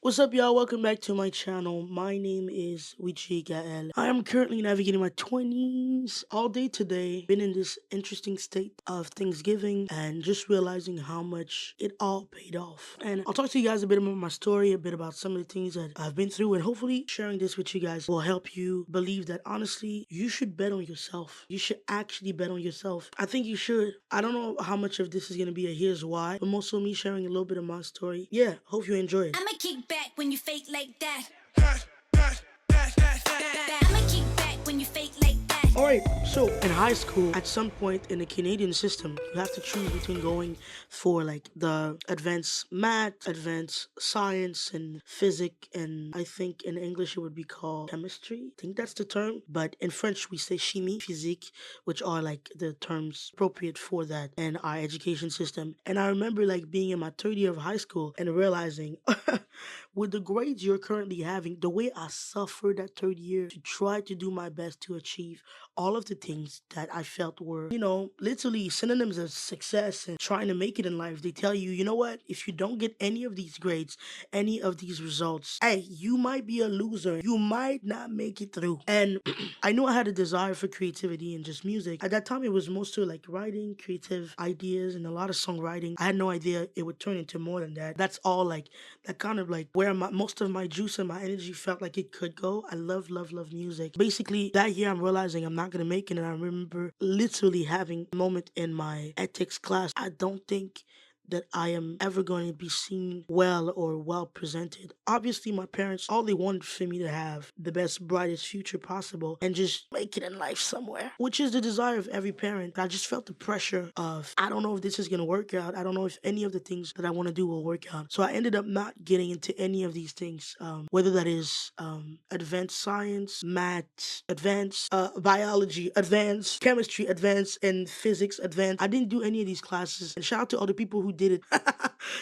What's up, y'all? Welcome back to my channel. My name is Widj-Gaëlle. I am currently navigating my 20s all day today. Been in this interesting state of Thanksgiving and just realizing how much it all paid off. And I'll talk to you guys a bit about my story, a bit about some of the things that I've been through, and hopefully sharing this with you guys will help you believe that honestly, you should bet on yourself. You should actually bet on yourself. I think you should. I don't know how much of this is going to be a here's why, but mostly me sharing a little bit of my story. Yeah, hope you enjoy it. I'ma kick back when you fake like that. I'ma kick back when you fake like that. Alright, so in high school, at some point in the Canadian system, you have to choose between going for like the advanced math, advanced science, and physics, and I think in English it would be called chemistry. I think that's the term, but in French we say chimie, physique, which are like the terms appropriate for that in our education system. And I remember like being in my third year of high school and realizing with the grades you're currently having, the way I suffered that third year to try to do my best to achieve all of the things that I felt were, literally synonyms of success and trying to make it in life. They tell you, you know what, if you don't get any of these grades, any of these results, hey, you might be a loser. You might not make it through. And I knew I had a desire for creativity and just music. At that time, it was mostly like writing, creative ideas, and a lot of songwriting. I had no idea it would turn into more than that. That's all like, that kind of like where most of my juice and my energy felt like it could go. I love music. Basically, that year I'm realizing I'm not gonna make it, and I remember literally having a moment in my ethics class. I don't think that I am ever going to be seen well or well presented. Obviously, my parents, all they wanted for me to have the best, brightest future possible and just make it in life somewhere, which is the desire of every parent. But I just felt the pressure of, I don't know if this is going to work out. I don't know if any of the things that I want to do will work out. So I ended up not getting into any of these things, whether that is advanced science, math, advanced biology, advanced chemistry, advanced and physics, advanced. I didn't do any of these classes. And shout out to all the people who did it.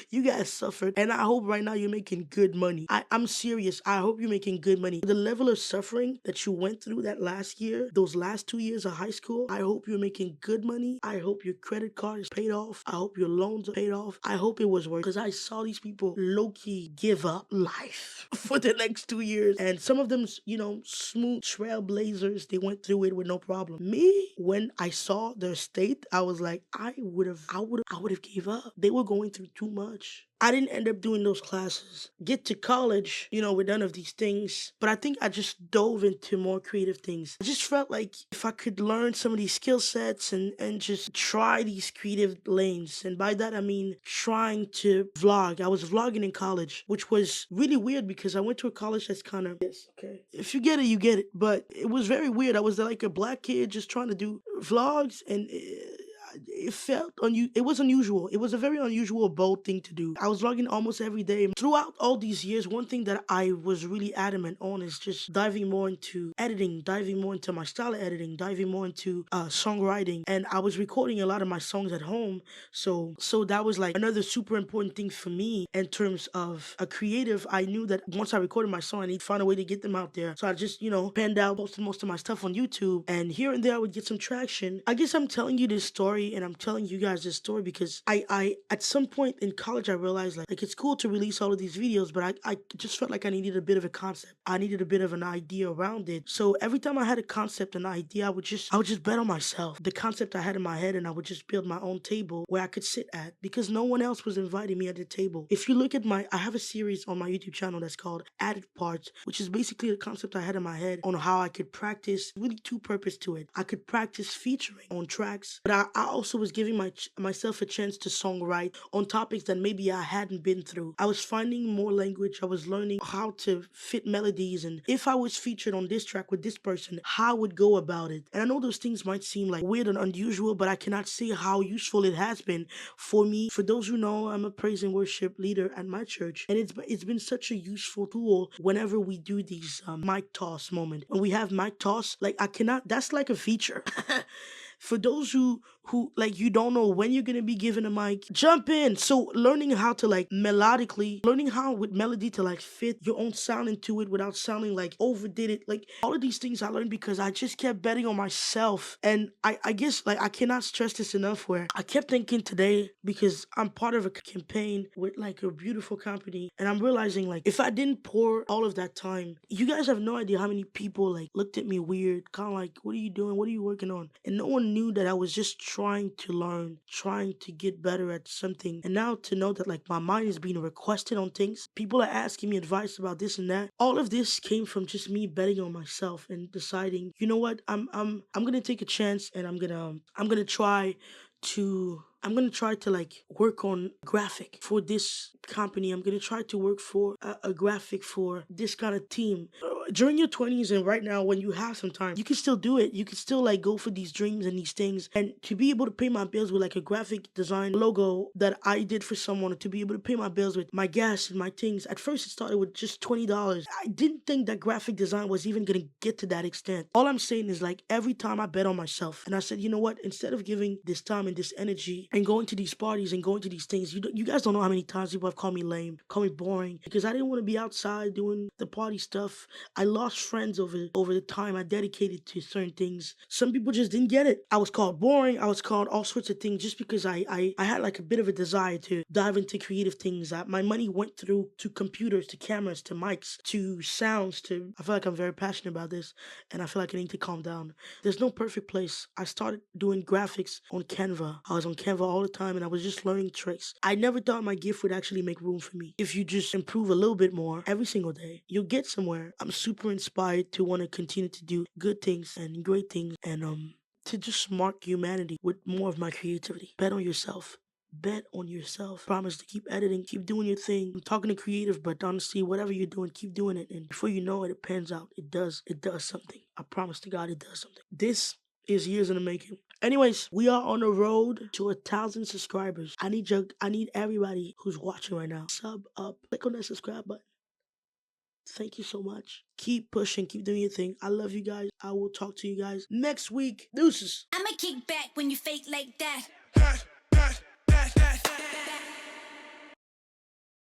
You guys suffered, and I hope right now you're making good money. I'm serious. I hope you're making good money. The level of suffering that you went through that last year, those last 2 years of high school, I hope you're making good money. I hope your credit card is paid off. I hope your loans are paid off. I hope it was worth it, because I saw these people low-key give up life for the next 2 years, and some of them, smooth trailblazers. They went through it with no problem. Me, when I saw their state, I was like, I would have gave up. They were going through too much. I didn't end up doing those classes. Get to college, with none of these things. But I think I just dove into more creative things. I just felt like if I could learn some of these skill sets and just try these creative lanes. And by that, I mean trying to vlog. I was vlogging in college, which was really weird because I went to a college that's kind of, yes, okay. If you get it, you get it. But it was very weird. I was like a black kid just trying to do vlogs, and it felt it was unusual. It was a very unusual, bold thing to do. I was vlogging almost every day. Throughout all these years, one thing that I was really adamant on is just diving more into editing, diving more into my style of editing, diving more into songwriting. And I was recording a lot of my songs at home. So that was like another super important thing for me in terms of a creative. I knew that once I recorded my song, I need to find a way to get them out there. So I just, penned out, posted most of my stuff on YouTube, and here and there I would get some traction. I guess I'm telling you this story, and I'm telling you guys this story because I at some point in college I realized like it's cool to release all of these videos, but I just felt like I needed a bit of a concept. I needed a bit of an idea around it. So every time I had a concept, an idea, I would just bet on myself. The concept I had in my head, and I would just build my own table where I could sit at because no one else was inviting me at the table. If you look at I have a series on my YouTube channel that's called Added Parts, which is basically the concept I had in my head on how I could practice. Really two purpose to it. I could practice featuring on tracks, but I also was giving myself a chance to songwrite on topics that maybe I hadn't been through. I was finding more language. I was learning how to fit melodies, and if I was featured on this track with this person, how I would go about it. And I know those things might seem like weird and unusual, but I cannot say how useful it has been for me. For those who know, I'm a praise and worship leader at my church, and it's been such a useful tool whenever we do these mic toss moment. When we have mic toss, like that's like a feature. For those who like you don't know when you're gonna be given a mic, jump in. So learning how to like melodically, learning how with melody to like fit your own sound into it without sounding like overdid it. Like all of these things I learned because I just kept betting on myself. And I guess like I cannot stress this enough where I kept thinking today because I'm part of a campaign with like a beautiful company and I'm realizing like if I didn't pour all of that time, you guys have no idea how many people like looked at me weird, kind of like, what are you doing? What are you working on? And no one knew that I was just trying to learn, trying to get better at something. And now to know that like my mind is being requested on things, people are asking me advice about this and that. All of this came from just me betting on myself and deciding, you know what, I'm gonna take a chance and I'm gonna try to like work on graphic for this company. I'm gonna try to work for a graphic for this kind of team. During your 20s and right now, when you have some time, you can still do it. You can still like go for these dreams and these things. And to be able to pay my bills with like a graphic design logo that I did for someone, or to be able to pay my bills with my gas and my things. At first, it started with just $20. I didn't think that graphic design was even gonna get to that extent. All I'm saying is like every time I bet on myself, and I said, you know what? Instead of giving this time and this energy and going to these parties and going to these things, you guys don't know how many times people have called me lame, called me boring, because I didn't want to be outside doing the party stuff. I lost friends over the time I dedicated to certain things. Some people just didn't get it. I was called boring. I was called all sorts of things just because I had like a bit of a desire to dive into creative things. My money went through to computers, to cameras, to mics, to sounds, to I feel like I'm very passionate about this and I feel like I need to calm down. There's no perfect place. I started doing graphics on Canva. I was on Canva all the time and I was just learning tricks. I never thought my gift would actually make room for me. If you just improve a little bit more every single day, you'll get somewhere. I'm super inspired to want to continue to do good things and great things and to just mark humanity with more of my creativity. Bet on yourself. Bet on yourself. Promise to keep editing, keep doing your thing. I'm talking to creative, but honestly, whatever you're doing, keep doing it. And before you know it, it pans out. It does something. I promise to God, it does something. This is years in the making. Anyways, we are on the road to 1,000 subscribers. I need everybody who's watching right now. Sub up. Click on that subscribe button. Thank you so much. Keep pushing, keep doing your thing. I love you guys. I will talk to you guys next week. Deuces. I'ma kick back when you fake like that.